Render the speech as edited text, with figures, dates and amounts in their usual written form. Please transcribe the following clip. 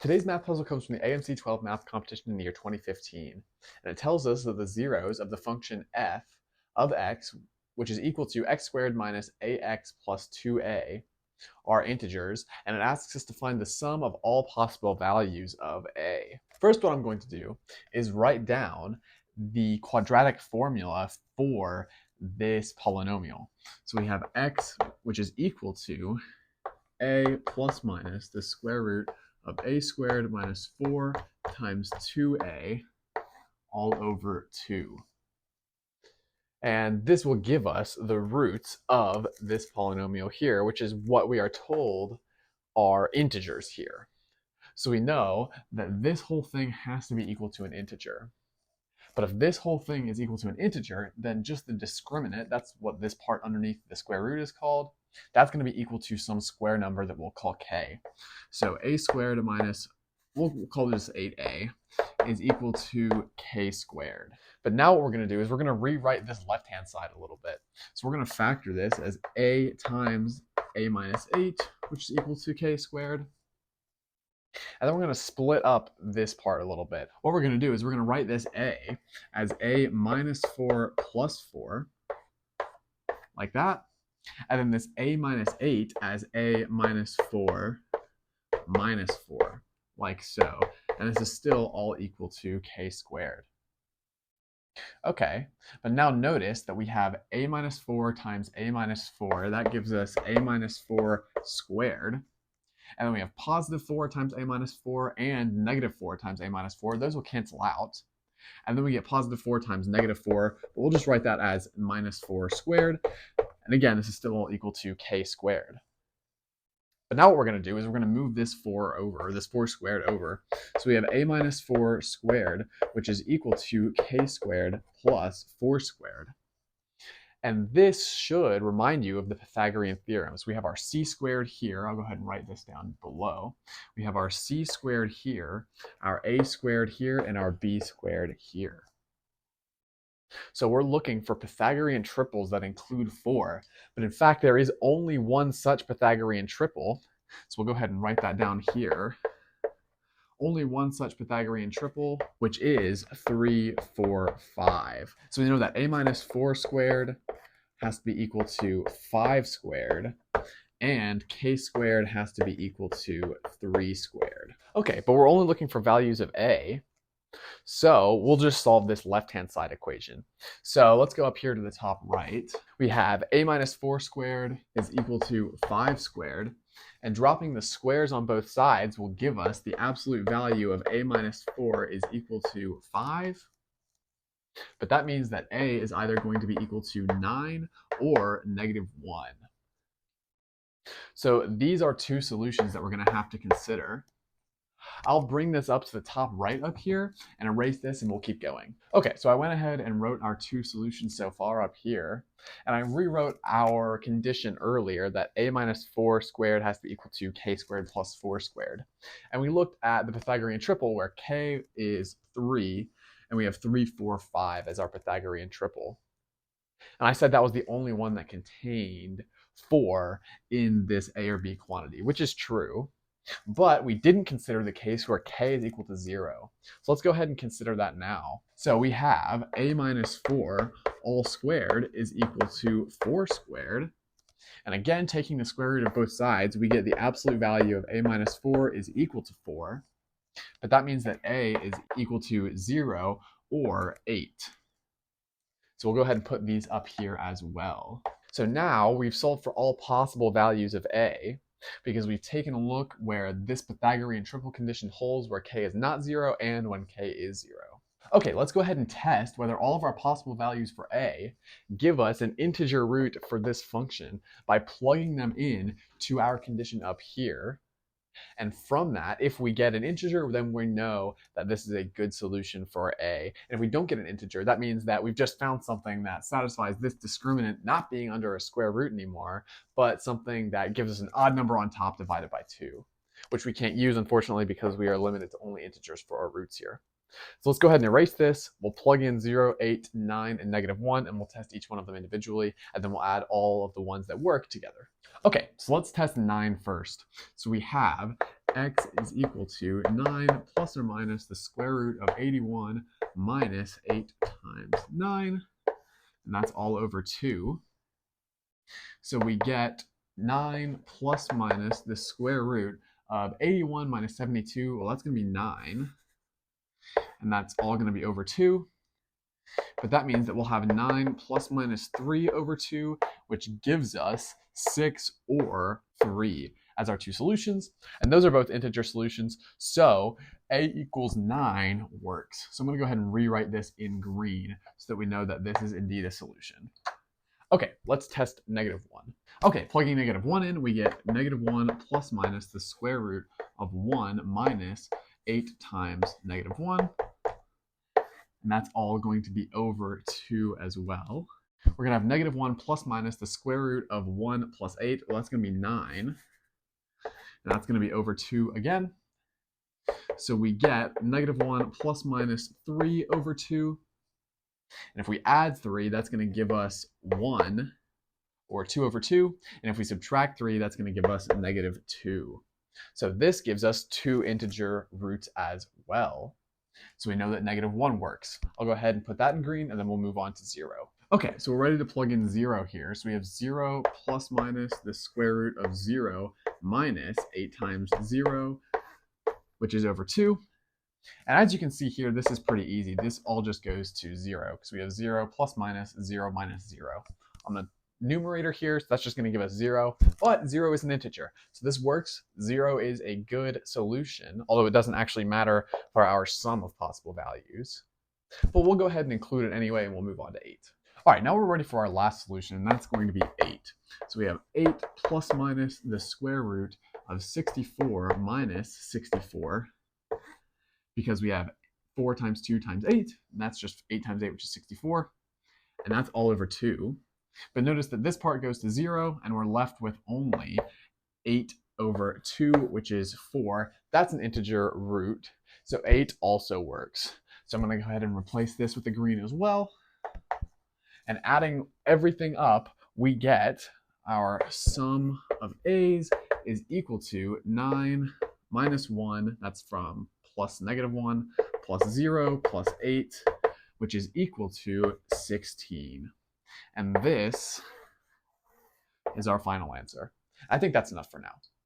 Today's math puzzle comes from the AMC 12 math competition in the year 2015, and it tells us that the zeros of the function f of x, which is equal to x squared minus ax plus 2a, are integers, and it asks us to find the sum of all possible values of a. First, what I'm going to do is write down the quadratic formula for this polynomial. So we have x, which is equal to a plus minus the square root of a squared minus 4 times 2a all over 2. And this will give us the roots of this polynomial here, which is what we are told are integers here. So we know that this whole thing has to be equal to an integer. But if this whole thing is equal to an integer, then just the discriminant, that's what this part underneath the square root is called, that's going to be equal to some square number that we'll call k. So a squared minus, we'll call this 8a, is equal to k squared. But now what we're going to do is we're going to rewrite this left-hand side a little bit. So we're going to factor this as a times a minus 8, which is equal to k squared. And then we're going to split up this part a little bit. What we're going to do is we're going to write this a as a minus 4 plus 4, like that. And then this a minus 8 as a minus 4 minus 4, like so. And this is still all equal to k squared. Okay, but now notice that we have a minus 4 times a minus 4. That gives us a minus 4 squared. And then we have positive 4 times a minus 4 and negative 4 times a minus 4. Those will cancel out. And then we get positive 4 times negative 4. But we'll just write that as minus 4 squared. And again, this is still all equal to k squared. But now what we're going to do is we're going to move this 4 over, this 4 squared over. So we have a minus 4 squared, which is equal to k squared plus 4 squared. And this should remind you of the Pythagorean theorem. So we have our c squared here. I'll go ahead and write this down below. We have our c squared here, our a squared here, and our b squared here. So we're looking for Pythagorean triples that include 4. But in fact, there is only one such Pythagorean triple. So we'll go ahead and write that down here. Only one such Pythagorean triple, which is 3, 4, 5. So we know that a minus 4 squared has to be equal to 5 squared, and k squared has to be equal to 3 squared. Okay, but we're only looking for values of a, so we'll just solve this left-hand side equation. So let's go up here to the top right. We have a minus 4 squared is equal to 5 squared, and dropping the squares on both sides will give us the absolute value of a minus 4 is equal to 5. But that means that a is either going to be equal to 9 or negative 1. So these are two solutions that we're going to have to consider. I'll bring this up to the top right up here and erase this, and we'll keep going. Okay, so I went ahead and wrote our two solutions so far up here, and I rewrote our condition earlier that a minus 4 squared has to be equal to k squared plus 4 squared. And we looked at the Pythagorean triple where k is 3, and we have 3, 4, 5 as our Pythagorean triple. And I said that was the only one that contained 4 in this a or b quantity, which is true. But we didn't consider the case where k is equal to 0. So let's go ahead and consider that now. So we have a minus 4 all squared is equal to 4 squared. And again, taking the square root of both sides, we get the absolute value of a minus 4 is equal to 4. But that means that a is equal to 0 or 8. So we'll go ahead and put these up here as well. So now we've solved for all possible values of a, because we've taken a look where this Pythagorean triple condition holds where k is not 0 and when k is 0. Okay, let's go ahead and test whether all of our possible values for a give us an integer root for this function by plugging them in to our condition up here. And from that, if we get an integer, then we know that this is a good solution for a. And if we don't get an integer, that means that we've just found something that satisfies this discriminant not being under a square root anymore, but something that gives us an odd number on top divided by 2, which we can't use, unfortunately, because we are limited to only integers for our roots here. So let's go ahead and erase this. We'll plug in 0, 8, 9, and negative 1, and we'll test each one of them individually, and then we'll add all of the ones that work together. Okay, so let's test 9 first. So we have x is equal to 9 plus or minus the square root of 81 minus 8 times 9, and that's all over 2. So we get 9 plus minus the square root of 81 minus 72. Well, that's going to be 9, and that's all going to be over 2. But that means that we'll have 9 plus minus 3 over 2, which gives us 6 or 3 as our two solutions. And those are both integer solutions. So a equals 9 works. So I'm going to go ahead and rewrite this in green so that we know that this is indeed a solution. Okay, let's test negative 1. Okay, plugging negative 1 in, we get negative 1 plus minus the square root of 1 minus 8 times negative 1. And that's all going to be over 2 as well. We're going to have negative 1 plus minus the square root of 1 plus 8. Well, that's going to be 9. And that's going to be over 2 again. So we get negative 1 plus minus 3 over 2. And if we add 3, that's going to give us 1, or 2 over 2. And if we subtract 3, that's going to give us negative 2. So this gives us two integer roots as well. So we know that negative 1 works. I'll go ahead and put that in green, and then we'll move on to 0. Okay, so we're ready to plug in 0 here. So we have 0 plus minus the square root of 0 minus 8 times 0, which is over 2. And as you can see here, this is pretty easy. This all just goes to 0, because we have 0 plus minus 0 minus 0. On the numerator here, so that's just going to give us 0, but 0 is an integer. So this works. 0 is a good solution, although it doesn't actually matter for our sum of possible values. But we'll go ahead and include it anyway, and we'll move on to 8. All right, now we're ready for our last solution, and that's going to be 8. So we have 8 plus minus the square root of 64 minus 64, because we have 4 times 2 times 8, and that's just 8 times 8, which is 64, and that's all over 2. But notice that this part goes to 0, and we're left with only 8 over 2, which is 4. That's an integer root, so 8 also works. So I'm going to go ahead and replace this with the green as well. And adding everything up, we get our sum of a's is equal to 9 minus 1, that's from plus negative 1, plus 0, plus 8, which is equal to 16. And this is our final answer. I think that's enough for now.